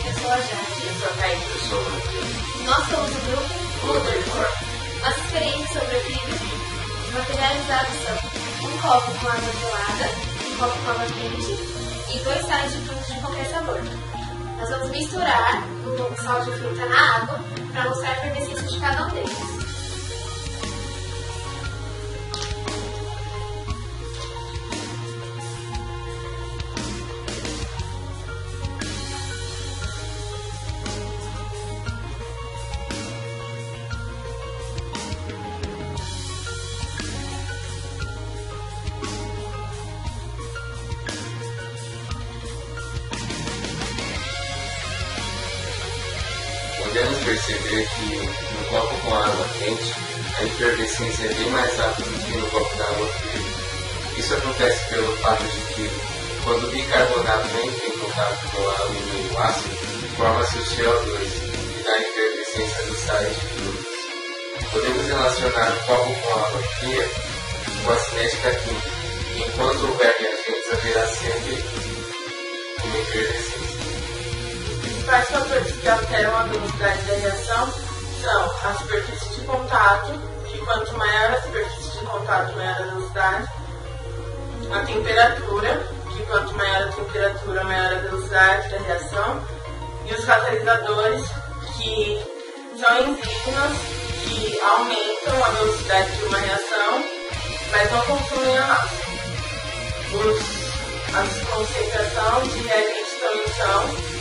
Eu sou a Jade. Eu sou a Thaís. Eu sou o Matheus. Nós somos o grupo Ludercor. Nossa experiência sobre a química. Os materiais usados são um copo com água gelada, um copo com água quente e 2 sais de frutas de qualquer sabor. Nós vamos misturar o sal de fruta na água para mostrar a efervescência de cada um deles. Podemos perceber que no copo com água quente, a efervescência é bem mais rápida do que no copo de água fria. Isso acontece pelo fato de que, quando o bicarbonato entra em contato com a água em meio ácido, forma-se o CO2, que dá a efervescência dos sais de frutas. Podemos relacionar o copo com água fria com a cinética química, e enquanto houver reagentes, haverá sempre uma efervescência. Os principais fatores que alteram a velocidade da reação são a superfície de contato, que quanto maior a superfície de contato, maior a velocidade, a temperatura, que quanto maior a temperatura, maior a velocidade da reação, e os catalisadores, que são enzimas que aumentam a velocidade de uma reação, mas não consumem a massa. A concentração de reagentes também são